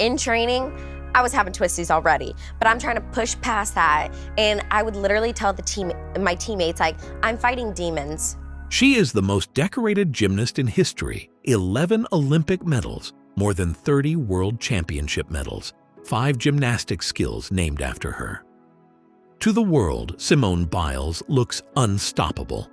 In training, I was having twisties already, but I'm trying to push past that. And I would literally tell my teammates, like, I'm fighting demons. She is the most decorated gymnast in history. 11 Olympic medals, more than 30 world championship medals, 5 gymnastic skills named after her. To the world, Simone Biles looks unstoppable.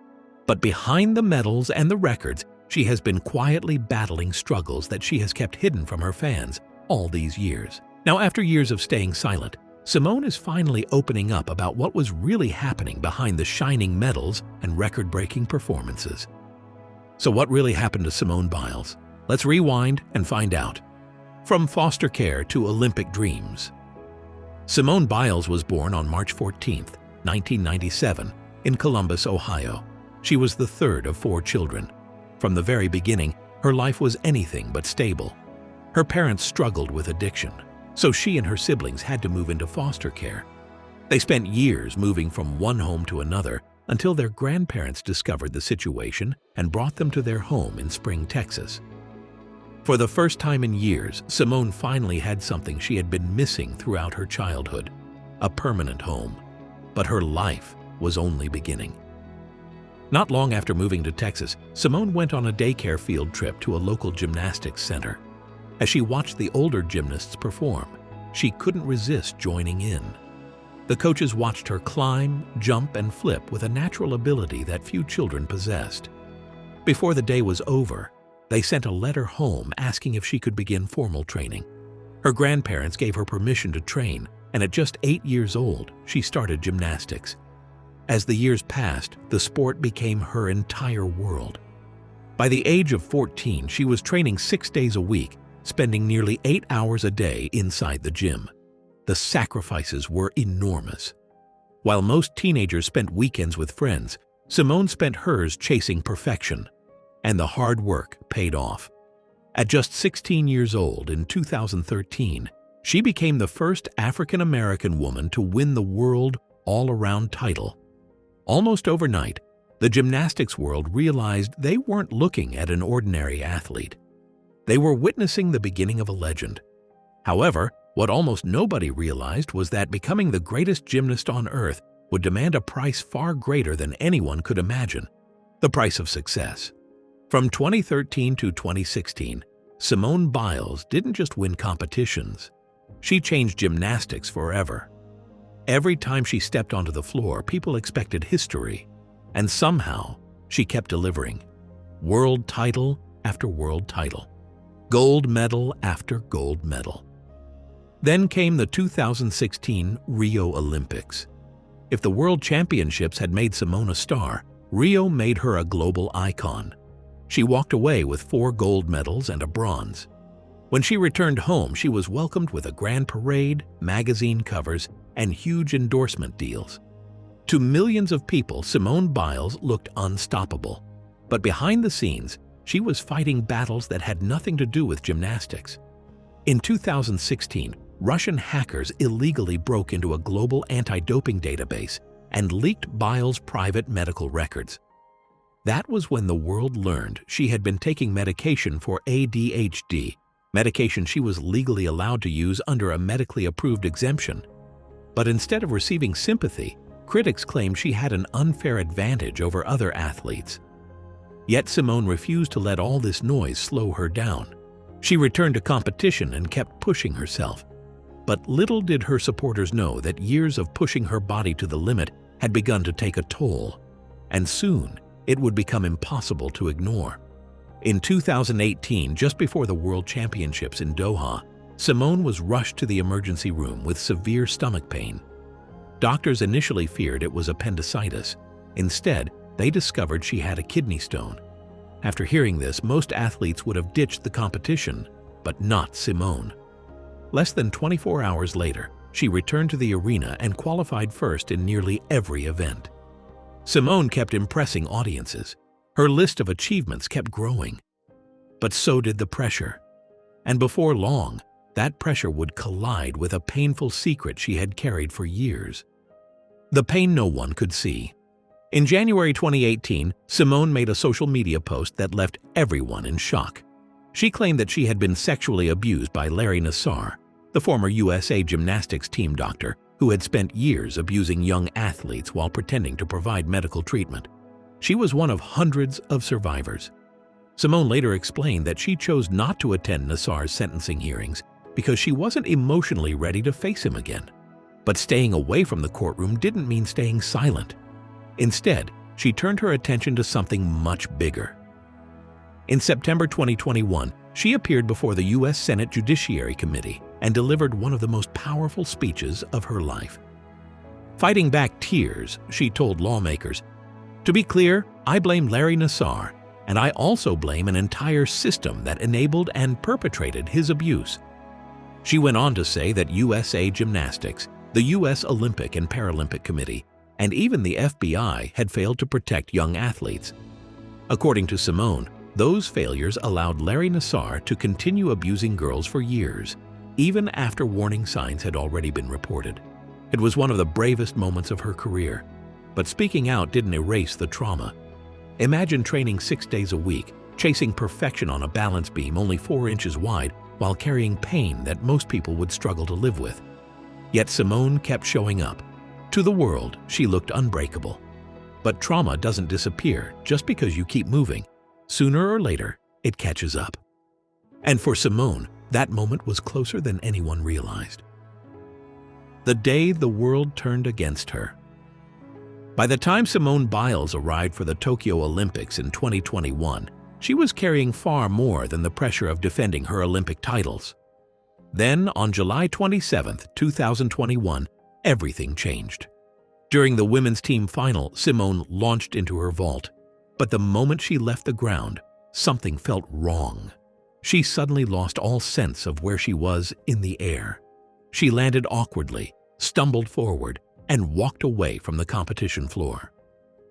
But behind the medals and the records, she has been quietly battling struggles that she has kept hidden from her fans all these years. Now, after years of staying silent, Simone is finally opening up about what was really happening behind the shining medals and record-breaking performances. So what really happened to Simone Biles? Let's rewind and find out. From foster care to Olympic dreams. Simone Biles was born on March 14, 1997, in Columbus, Ohio. She was the third of 4 children. From the very beginning, her life was anything but stable. Her parents struggled with addiction, so she and her siblings had to move into foster care. They spent years moving from one home to another until their grandparents discovered the situation and brought them to their home in Spring, Texas. For the first time in years, Simone finally had something she had been missing throughout her childhood, a permanent home. But her life was only beginning. Not long after moving to Texas, Simone went on a daycare field trip to a local gymnastics center. As she watched the older gymnasts perform, she couldn't resist joining in. The coaches watched her climb, jump, and flip with a natural ability that few children possessed. Before the day was over, they sent a letter home asking if she could begin formal training. Her grandparents gave her permission to train, and at just 8 years old, she started gymnastics. As the years passed, the sport became her entire world. By the age of 14, she was training 6 days a week, spending nearly 8 hours a day inside the gym. The sacrifices were enormous. While most teenagers spent weekends with friends, Simone spent hers chasing perfection, and the hard work paid off. At just 16 years old in 2013, she became the first African-American woman to win the world all-around title. Almost overnight, the gymnastics world realized they weren't looking at an ordinary athlete. They were witnessing the beginning of a legend. However, what almost nobody realized was that becoming the greatest gymnast on earth would demand a price far greater than anyone could imagine: the price of success. From 2013 to 2016, Simone Biles didn't just win competitions. She changed gymnastics forever. Every time she stepped onto the floor, people expected history. And somehow, she kept delivering. World title after world title. Gold medal after gold medal. Then came the 2016 Rio Olympics. If the World Championships had made Simone a star, Rio made her a global icon. She walked away with 4 gold medals and a bronze. When she returned home, she was welcomed with a grand parade, magazine covers, and huge endorsement deals. To millions of people, Simone Biles looked unstoppable. But behind the scenes, she was fighting battles that had nothing to do with gymnastics. In 2016, Russian hackers illegally broke into a global anti-doping database and leaked Biles' private medical records. That was when the world learned she had been taking medication for ADHD, medication she was legally allowed to use under a medically approved exemption. But instead of receiving sympathy, critics claimed she had an unfair advantage over other athletes. Yet Simone refused to let all this noise slow her down. She returned to competition and kept pushing herself. But little did her supporters know that years of pushing her body to the limit had begun to take a toll, and soon it would become impossible to ignore. In 2018, just before the World Championships in Doha, Simone was rushed to the emergency room with severe stomach pain. Doctors initially feared it was appendicitis. Instead, they discovered she had a kidney stone. After hearing this, most athletes would have ditched the competition, but not Simone. Less than 24 hours later, she returned to the arena and qualified first in nearly every event. Simone kept impressing audiences. Her list of achievements kept growing. But so did the pressure. And before long, that pressure would collide with a painful secret she had carried for years. The pain no one could see. In January 2018, Simone made a social media post that left everyone in shock. She claimed that she had been sexually abused by Larry Nassar, the former USA gymnastics team doctor who had spent years abusing young athletes while pretending to provide medical treatment. She was one of hundreds of survivors. Simone later explained that she chose not to attend Nassar's sentencing hearings because she wasn't emotionally ready to face him again. But staying away from the courtroom didn't mean staying silent. Instead, she turned her attention to something much bigger. In September 2021, she appeared before the U.S. Senate Judiciary Committee and delivered one of the most powerful speeches of her life. Fighting back tears, she told lawmakers, "To be clear, I blame Larry Nassar, and I also blame an entire system that enabled and perpetrated his abuse." She went on to say that USA Gymnastics, the U.S. Olympic and Paralympic Committee, and even the FBI had failed to protect young athletes. According to Simone, those failures allowed Larry Nassar to continue abusing girls for years, even after warning signs had already been reported. It was one of the bravest moments of her career, but speaking out didn't erase the trauma. Imagine training 6 days a week, chasing perfection on a balance beam only 4 inches wide while carrying pain that most people would struggle to live with. Yet Simone kept showing up. To the world, she looked unbreakable. But trauma doesn't disappear just because you keep moving. Sooner or later, it catches up. And for Simone, that moment was closer than anyone realized. The day the world turned against her. By the time Simone Biles arrived for the Tokyo Olympics in 2021, she was carrying far more than the pressure of defending her Olympic titles. Then, on July 27, 2021, everything changed. During the women's team final, Simone launched into her vault. But the moment she left the ground, something felt wrong. She suddenly lost all sense of where she was in the air. She landed awkwardly, stumbled forward, and walked away from the competition floor.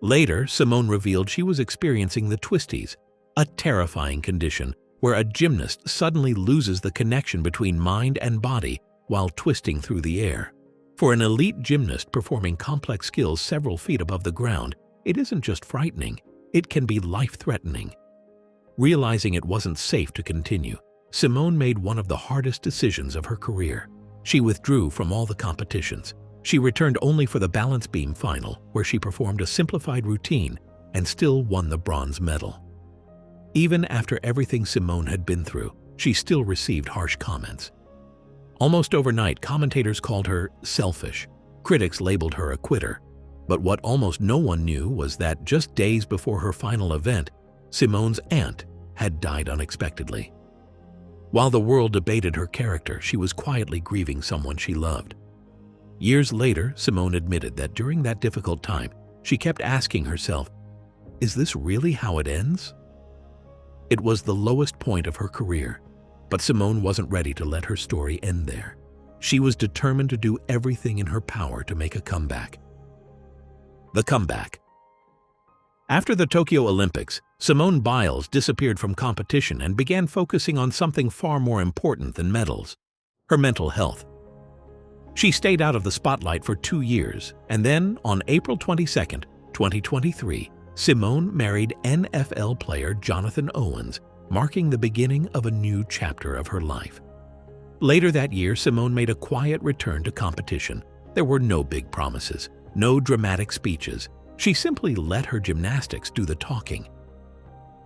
Later, Simone revealed she was experiencing the twisties, a terrifying condition where a gymnast suddenly loses the connection between mind and body while twisting through the air. For an elite gymnast performing complex skills several feet above the ground, it isn't just frightening, it can be life-threatening. Realizing it wasn't safe to continue, Simone made one of the hardest decisions of her career. She withdrew from all the competitions. She returned only for the balance beam final, where she performed a simplified routine and still won the bronze medal. Even after everything Simone had been through, she still received harsh comments. Almost overnight, commentators called her selfish. Critics labeled her a quitter. But what almost no one knew was that just days before her final event, Simone's aunt had died unexpectedly. While the world debated her character, she was quietly grieving someone she loved. Years later, Simone admitted that during that difficult time, she kept asking herself, "Is this really how it ends?" It was the lowest point of her career, but Simone wasn't ready to let her story end there. She was determined to do everything in her power to make a comeback. The comeback. After the Tokyo Olympics, Simone Biles disappeared from competition and began focusing on something far more important than medals: her mental health. She stayed out of the spotlight for 2 years, and then, on April 22, 2023, Simone married NFL player Jonathan Owens, marking the beginning of a new chapter of her life. Later that year, Simone made a quiet return to competition. There were no big promises, no dramatic speeches. She simply let her gymnastics do the talking.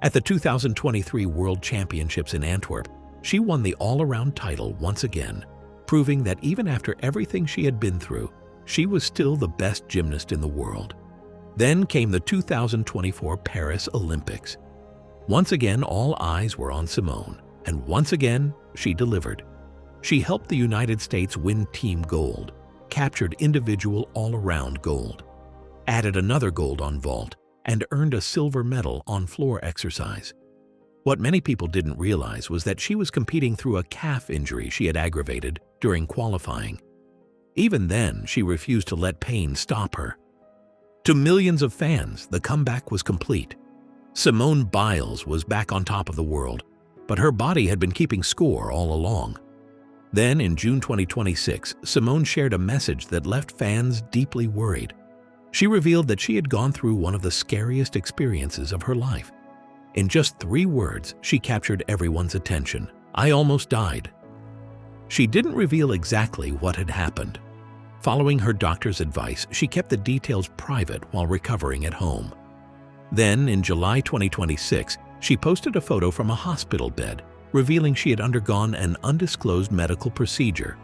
At the 2023 World Championships in Antwerp, she won the all-around title once again, proving that even after everything she had been through, she was still the best gymnast in the world. Then came the 2024 Paris Olympics. Once again, all eyes were on Simone, and once again, she delivered. She helped the United States win team gold, captured individual all-around gold, added another gold on vault, and earned a silver medal on floor exercise. What many people didn't realize was that she was competing through a calf injury she had aggravated during qualifying. Even then, she refused to let pain stop her. To millions of fans, the comeback was complete. Simone Biles was back on top of the world, but her body had been keeping score all along. Then, in June 2026, Simone shared a message that left fans deeply worried. She revealed that she had gone through one of the scariest experiences of her life. In just 3 words, she captured everyone's attention. "I almost died." She didn't reveal exactly what had happened. Following her doctor's advice, she kept the details private while recovering at home. Then, in July 2026, she posted a photo from a hospital bed, revealing she had undergone an undisclosed medical procedure,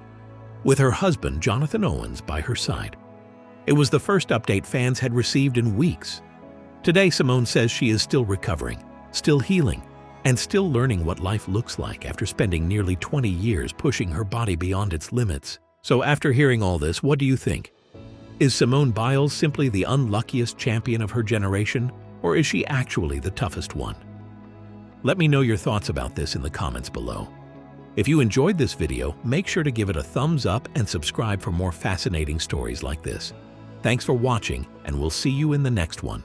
with her husband, Jonathan Owens, by her side. It was the first update fans had received in weeks. Today, Simone says she is still recovering, still healing, and still learning what life looks like after spending nearly 20 years pushing her body beyond its limits. So after hearing all this, what do you think? Is Simone Biles simply the unluckiest champion of her generation, or is she actually the toughest one? Let me know your thoughts about this in the comments below. If you enjoyed this video, make sure to give it a thumbs up and subscribe for more fascinating stories like this. Thanks for watching, and we'll see you in the next one.